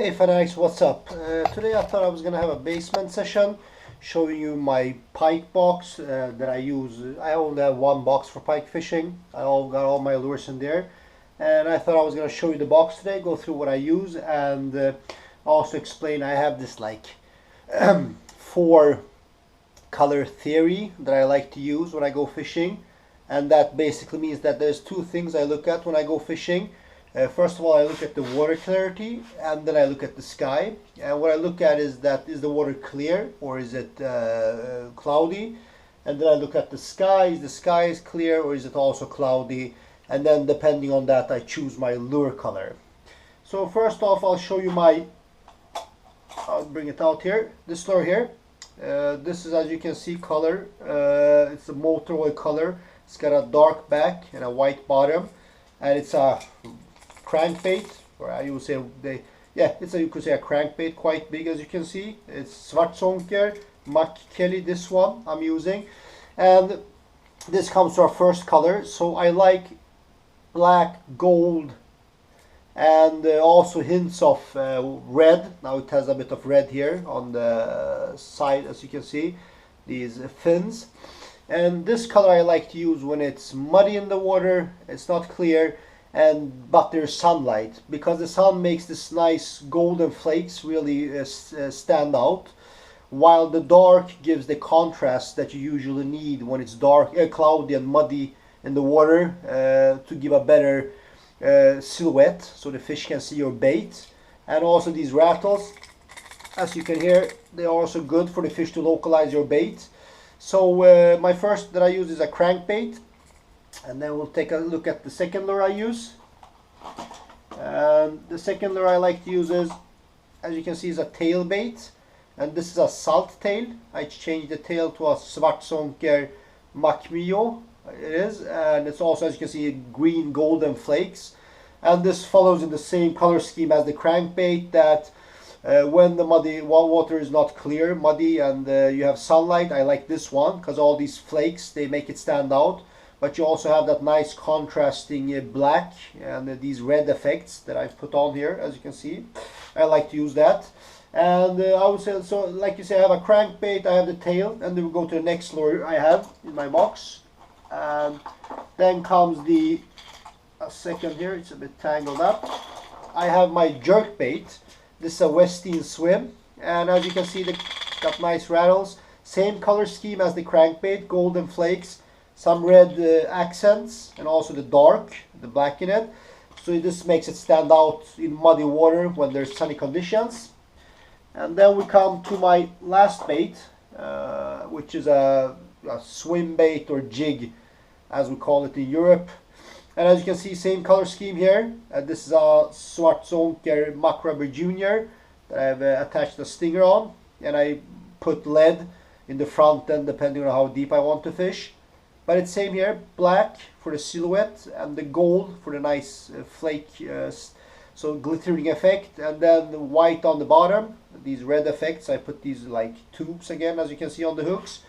Hey fanatics, what's up? Today I thought I was gonna have a basement session showing you my pike box that I use. I only have one box for pike fishing. Got all my lures in there, and I thought I was gonna show you the box today, go through what I use, and also explain. I have this like four color theory that I like to use when I go fishing, and that basically means that there's two things I look at when I go fishing. First of all, I look at the water clarity, and then I look at the sky. And what I look at is the water clear or is it cloudy? And then I look at the sky. Is the sky clear or is it also cloudy? And then depending on that, I choose my lure color. So first off, I'll show you I'll bring it out here. This lure here. This is, as you can see, color. It's a motor oil color. It's got a dark back and a white bottom, and it's a crankbait, or you would say you could say a crankbait, quite big, as you can see. It's Svartzonker Mac Kelly, this one I'm using, and this comes to our first color. So I like black, gold, and also hints of red. Now it has a bit of red here on the side, as you can see, these fins. And this color I like to use when it's muddy in the water, it's not clear, but there's sunlight, because the sun makes this nice golden flakes really stand out, while the dark gives the contrast that you usually need when it's dark, cloudy and muddy in the water, to give a better silhouette so the fish can see your bait. And also these rattles, as you can hear, they are also good for the fish to localize your bait. So my first that I use is a crankbait, and then we'll take a look at the second lure I use. And the second lure I like to use is, as you can see, is a tail bait, and this is a salt tail. I changed the tail to a Svartzonker Macmio, it is, and it's also, as you can see, green golden flakes. And this follows in the same color scheme as the crankbait, that when the muddy water is not clear, muddy, and you have sunlight, I like this one because all these flakes, they make it stand out. But you also have that nice contrasting black and these red effects that I've put on here, as you can see. I like to use that. And I would say, so like you say, I have a crankbait, I have the tail, and then we go to the next lure I have in my box. And then comes a second here, it's a bit tangled up. I have my jerk bait. This is a Westin Swim, and as you can see, it's got nice rattles. Same color scheme as the crankbait, golden flakes, some red accents, and also the black in it. So this makes it stand out in muddy water when there's sunny conditions. And then we come to my last bait, which is a swim bait, or jig as we call it in Europe. And as you can see, same color scheme here. This is a Svartzonker Macrabber Junior that I've attached a stinger on, and I put lead in the front end depending on how deep I want to fish. But it's same here, black for the silhouette and the gold for the nice flake, so glittering effect, and then white on the bottom. These red effects, I put these like tubes again, as you can see on the hooks.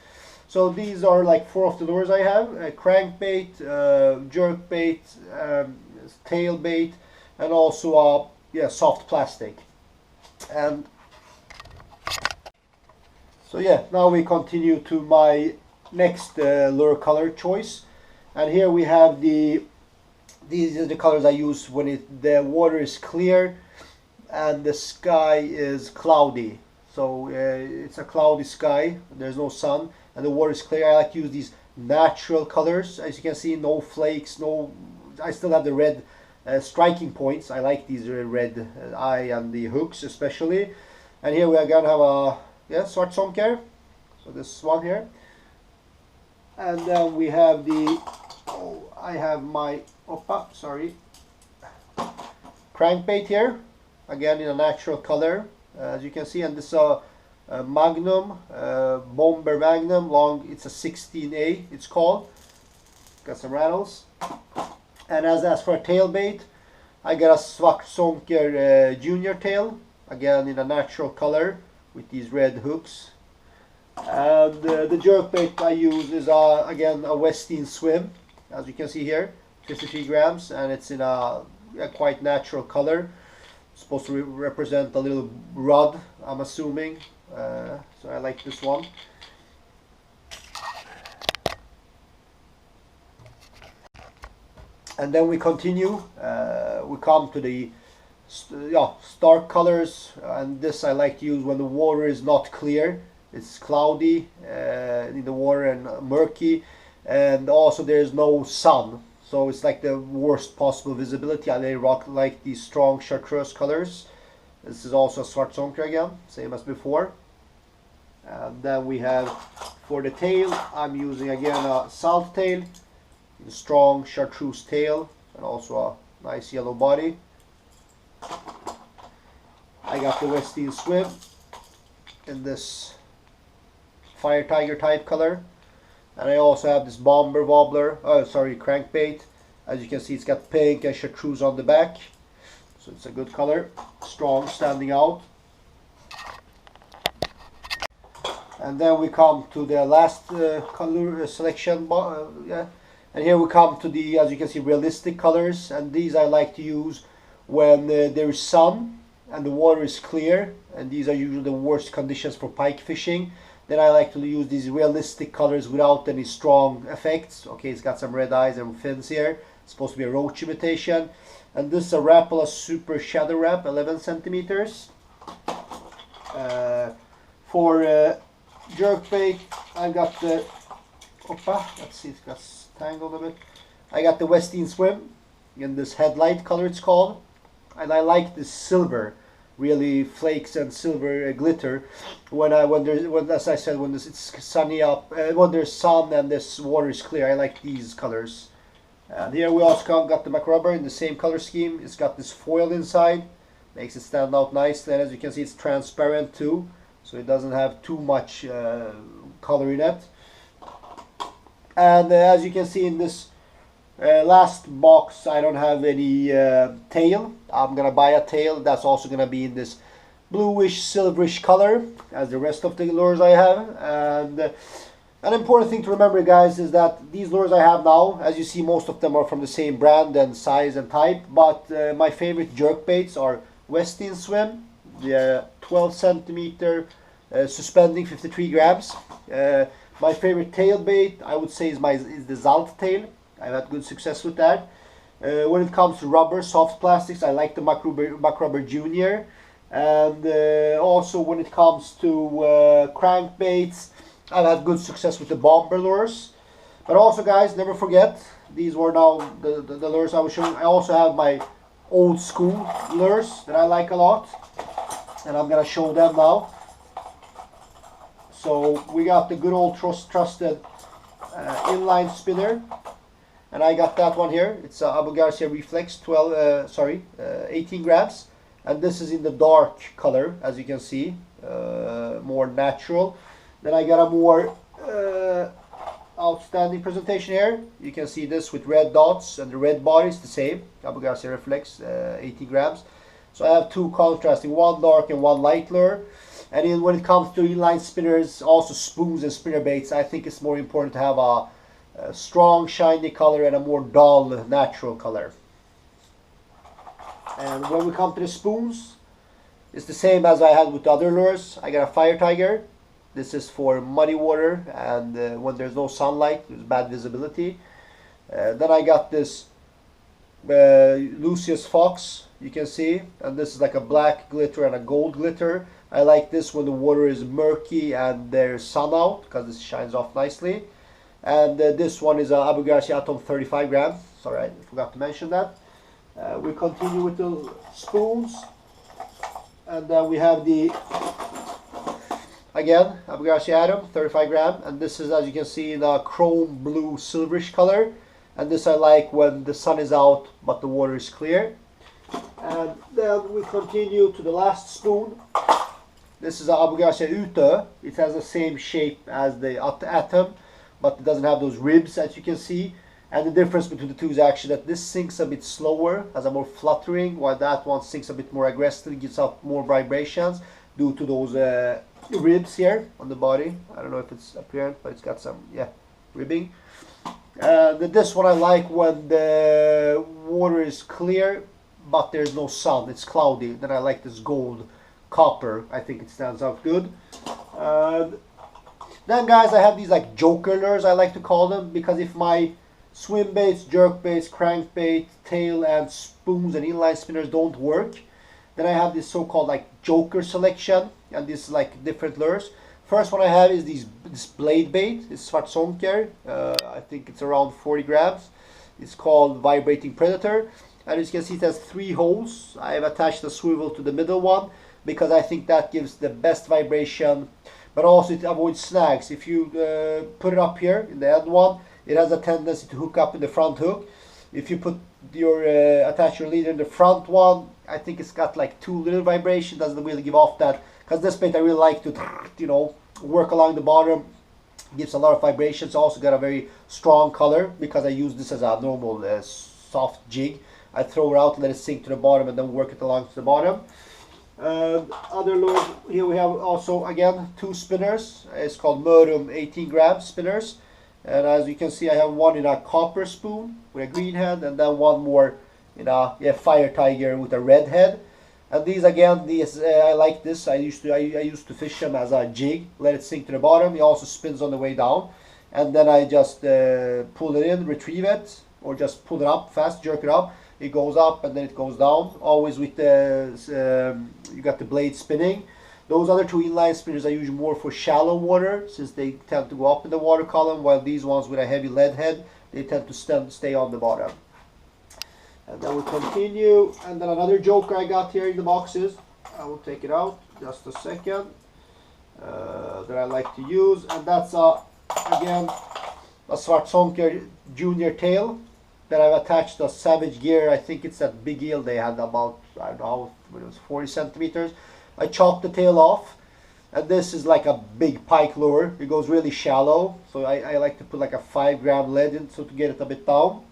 So these are like four of the lures I have: a crankbait, jerkbait, tail bait, and also a soft plastic. And so now we continue to my next lure color choice, and here we have these are the colors I use when the water is clear and the sky is cloudy. So it's a cloudy sky, there's no sun, and the water is clear. I like to use these natural colors. As you can see, no flakes, I still have the red striking points. I like these red eye and the hooks especially. And here we are gonna have a Svartzonker, so this one here. And then we have I have my crankbait here, again in a natural color, as you can see. And this is a Magnum, Bomber Magnum, long, it's a 16A, it's called. Got some rattles. And as for a tail bait, I got a Svartzonker Junior tail, again in a natural color with these red hooks. And the jerkbait I use is again a Westin Swim, as you can see here, 53 grams, and it's in a quite natural color. supposed to represent a little rod, I'm assuming. So I like this one. And then we continue. We come to the stark colors, and this I like to use when the water is not clear. It's cloudy in the water and murky, and also there's no sun, so it's like the worst possible visibility. I like these strong chartreuse colors. This is also a Svartzonker again, same as before. And then we have, for the tail, I'm using again a salt tail, a strong chartreuse tail, and also a nice yellow body. I got the Western Swim in this fire tiger type color, and I also have this bomber wobbler, crankbait. As you can see, it's got pink and chartreuse on the back, so it's a good color, strong, standing out. And then we come to the last color selection, and here we come to the, as you can see, realistic colors, and these I like to use when there is sun and the water is clear, and these are usually the worst conditions for pike fishing. Then I like to use these realistic colors without any strong effects. Okay, it's got some red eyes and fins here. It's supposed to be a roach imitation. And this is a Rapala Super Shadow Wrap, 11 centimeters. For jerkbait, I got the, let's see, it got tangled a bit. I got the Western Swim in this headlight color, it's called. And I like this silver, really flakes and silver glitter when as I said, when it's sunny up, when there's sun and this water is clear. I like these colors. And here we also got the macrobber in the same color scheme. It's got this foil inside, makes it stand out nicely, and as you can see, it's transparent too, so it doesn't have too much color in it. And as you can see in this last box, I don't have any tail. I'm gonna buy a tail that's also gonna be in this bluish silverish color as the rest of the lures I have. And an important thing to remember, guys, is that these lures I have now, as you see, most of them are from the same brand and size and type, but my favorite jerk baits are Western Swim, the 12 centimeter suspending 53 grams. My favorite tail bait, I would say, is the Zalt tail. I've had good success with that. When it comes to rubber, soft plastics, I like the macrobber Junior. And also when it comes to crankbaits, I've had good success with the bomber lures. But also, guys, never forget, these were now the lures I was showing. I also have my old school lures that I like a lot, and I'm gonna show them now. So we got the good old trusted inline spinner, and I got that one here. It's a Abu Garcia Reflex 18 grams, and this is in the dark color, as you can see, more natural. Then I got a more outstanding presentation here. You can see this with red dots, and the red body is the same, Abu Garcia Reflex, 18 grams. So I have two contrasting, one dark and one light lure. And when it comes to inline spinners, also spoons and spinner baits, I think it's more important to have a strong shiny color and a more dull natural color. And when we come to the spoons, it's the same as I had with the other lures. I got a Fire Tiger. This is for muddy water and when there's no sunlight, there's bad visibility. Then I got this Lucius Fox, you can see, and this is like a black glitter and a gold glitter. I like this when the water is murky and there's sun out, because this shines off nicely. And this one is a Abu Garcia Atom 35 gram. Sorry, I forgot to mention that. We continue with the spoons, and then we have the, again, Abu Garcia Atom 35 gram, and this is, as you can see, in a chrome blue silverish color. And this I like when the sun is out but the water is clear. And then we continue to the last spoon. This is a Abu Garcia Ute. It has the same shape as the Atom, but it doesn't have those ribs, as you can see. And the difference between the two is actually that this sinks a bit slower, has a more fluttering, while that one sinks a bit more aggressively, gives out more vibrations due to those ribs here on the body. I don't know if it's apparent, but it's got some, ribbing. This one I like when the water is clear, but there's no sun, it's cloudy, then I like this gold copper. I think it stands out good. Then guys, I have these like joker lures, I like to call them, because if my swim baits, jerk baits, crankbait, tail and spoons and inline spinners don't work, then I have this so-called like joker selection, and this is like different lures. First one I have is this blade bait, it's Svartsonker. I think it's around 40 grams. It's called Vibrating Predator, and as you can see it has 3 holes. I have attached a swivel to the middle one because I think that gives the best vibration, but also it avoids snags. If you put it up here in the end one, it has a tendency to hook up in the front hook. If you put your attach your leader in the front one, I think it's got like too little vibration, doesn't really give off that, because this bait I really like to, you know, work along the bottom, gives a lot of vibration. It's also got a very strong color because I use this as a normal soft jig. I throw it out, let it sink to the bottom, and then work it along to the bottom. Other lures, here we have also again 2 spinners. It's called Mørum 18 gram spinners, and as you can see I have one in a copper spoon with a green head, and then one more in a fire tiger with a red head. And these again, I like this. I used to fish them as a jig, let it sink to the bottom. It also spins on the way down, and then I just pull it in, retrieve it, or just pull it up fast, jerk it up. It goes up and then it goes down, always with the you got the blade spinning. Those other 2 inline spinners I use more for shallow water, since they tend to go up in the water column, while these ones with a heavy lead head, they tend to stay on the bottom. And then we continue, and then another joker I got here in the boxes. I will take it out just a second, that I like to use, and that's again a Svartsonker junior tail that I've attached a Savage Gear. I think it's that big eel they had, about, I don't know, it was 40 centimeters. I chopped the tail off, and this is like a big pike lure. It goes really shallow, so I like to put like a 5 gram lead in, so to get it a bit down.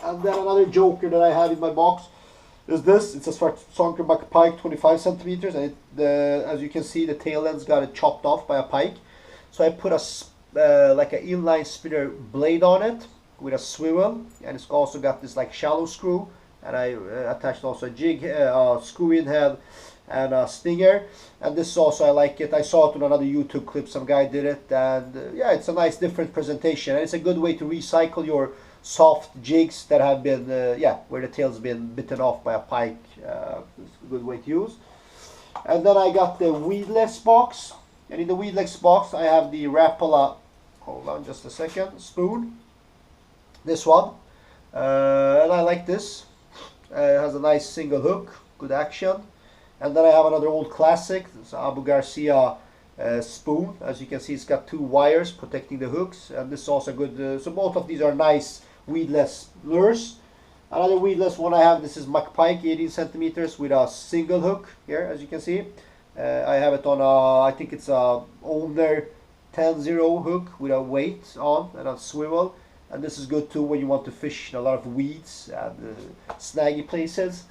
And then another joker that I have in my box is this. It's a Svartsonker pike 25 centimeters, and as you can see, the tail end's got it chopped off by a pike. So I put a like an inline spinner blade on it with a swivel, and it's also got this like shallow screw, and I attached also a jig, screw in head, and a stinger. And this also, I like it. I saw it on another YouTube clip, some guy did it, and yeah, it's a nice different presentation, and it's a good way to recycle your soft jigs that have been where the tail's been bitten off by a pike. It's a good way to use. And then I got the weedless box, and in the weedless box I have the Rapala, hold on just a second, spoon, this one, and I like this. It has a nice single hook, good action. And then I have another old classic, it's Abu Garcia spoon. As you can see, it's got 2 wires protecting the hooks, and this is also good. So both of these are nice weedless lures. Another weedless one I have, this is McPike 18 centimeters with a single hook here, as you can see. I have it on a, I think it's a owner 10-0 hook with a weight on and a swivel. And this is good too when you want to fish in a lot of weeds and snaggy places.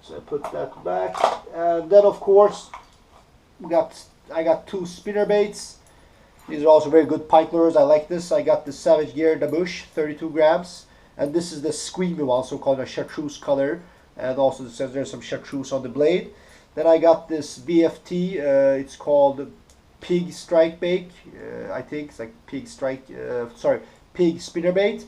So I put that back. And then of course I got 2 spinner baits. These are also very good pike lures. I like this. I got the Savage Gear the Bush 32 grams, and this is the screamy one, so called a chartreuse color, and also it says there's some chartreuse on the blade. Then I got this BFT, it's called Pig Strike Bait, I think it's like Pig Strike, Pig Spinner Bait,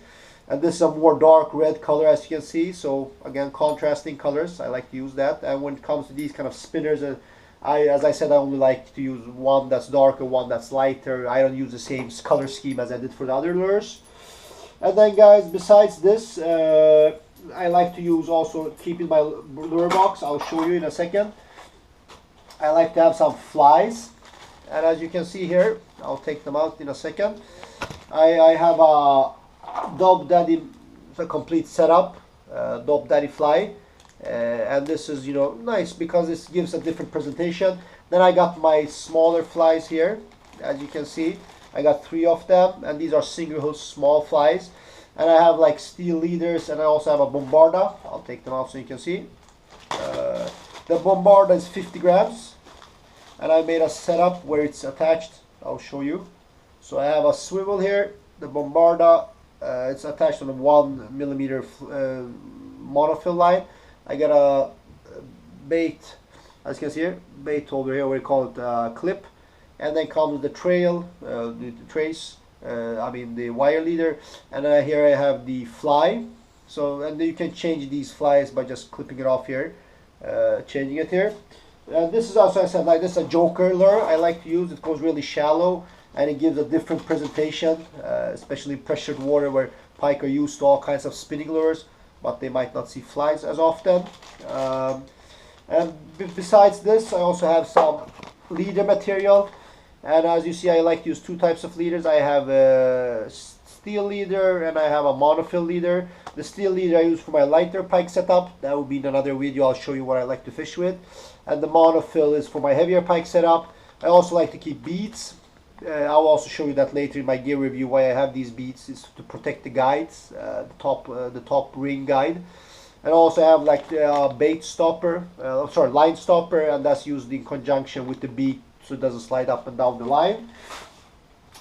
and this is a more dark red color, as you can see. So again, contrasting colors, I like to use that. And when it comes to these kind of spinners, as I said, I only like to use one that's darker, one that's lighter. I don't use the same color scheme as I did for the other lures. And then guys, besides this, I like to use also, keeping my lure box, I'll show you in a second. I like to have some flies, and as you can see here, I'll take them out in a second. I have a Dob Daddy, a complete setup, Dob Daddy fly. And this is, you know, nice because this gives a different presentation. Then I got my smaller flies here, as you can see. I got 3 of them, and these are single hook small flies. And I have like steel leaders, and I also have a bombarda. I'll take them out so you can see. The bombarda is 50 grams, and I made a setup where it's attached. I'll show you. So I have a swivel here. The bombarda, it's attached on a 1 millimeter monofil line. I got a bait, as you can see here, bait holder here, we call it clip, and then comes the trail, the trace, I mean the wire leader, and here I have the fly. So, and you can change these flies by just clipping it off here, changing it here. This is also, I said, like this is a joker lure I like to use. It goes really shallow and it gives a different presentation, especially pressured water where pike are used to all kinds of spinning lures, but they might not see flies as often. And besides this, I also have some leader material. And as you see, I like to use two types of leaders. I have a steel leader and I have a monofil leader. The steel leader I use for my lighter pike setup. That will be in another video. I'll show you what I like to fish with. And the monofil is for my heavier pike setup. I also like to keep beads. I'll also show you that later in my gear review. Why I have these beads is to protect the guides, the top ring guide. And also I have like a bait stopper, line stopper, and that's used in conjunction with the bead so it doesn't slide up and down the line.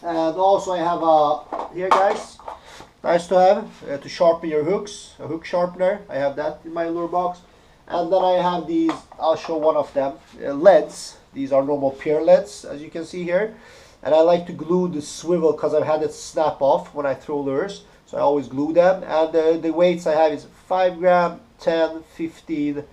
And also I have here guys, nice to have to sharpen your hooks, a hook sharpener. I have that in my lure box. And then I have these, I'll show one of them, leads. These are normal pier leads, as you can see here. And I like to glue the swivel because I've had it snap off when I throw lures. So I always glue them. And the weights I have is 5 gram, 10, 15,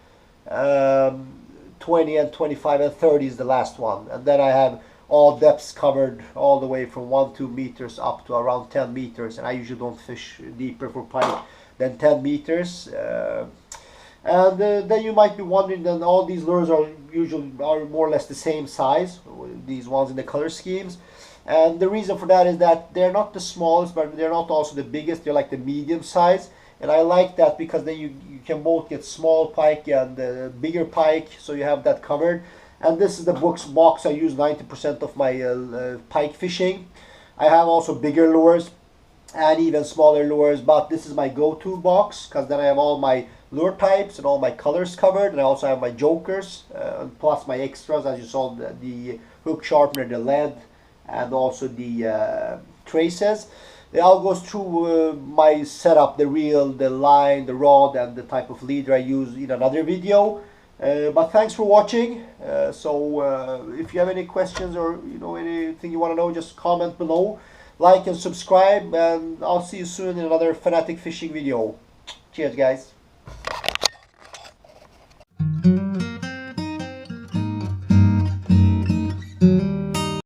20 and 25 and 30 is the last one. And then I have all depths covered all the way from 1-2 meters up to around 10 meters. And I usually don't fish deeper for pike than 10 meters. And then you might be wondering that all these lures are more or less the same size, these ones in the color schemes. And the reason for that is that they're not the smallest, but they're not also the biggest. They're like the medium size. And I like that because then you can both get small pike and bigger pike, so you have that covered. And this is the box I use 90% of my pike fishing. I have also bigger lures and even smaller lures, but this is my go-to box because then I have all my lure types and all my colors covered, and I also have my jokers plus my extras, as you saw, the hook sharpener, the lead, and also the traces. I'll go through my setup, the reel, the line, the rod, and the type of leader I use in another video. But thanks for watching. If you have any questions or anything you want to know, just comment below, like and subscribe, and I'll see you soon in another Fanatic Fishing video. Cheers guys.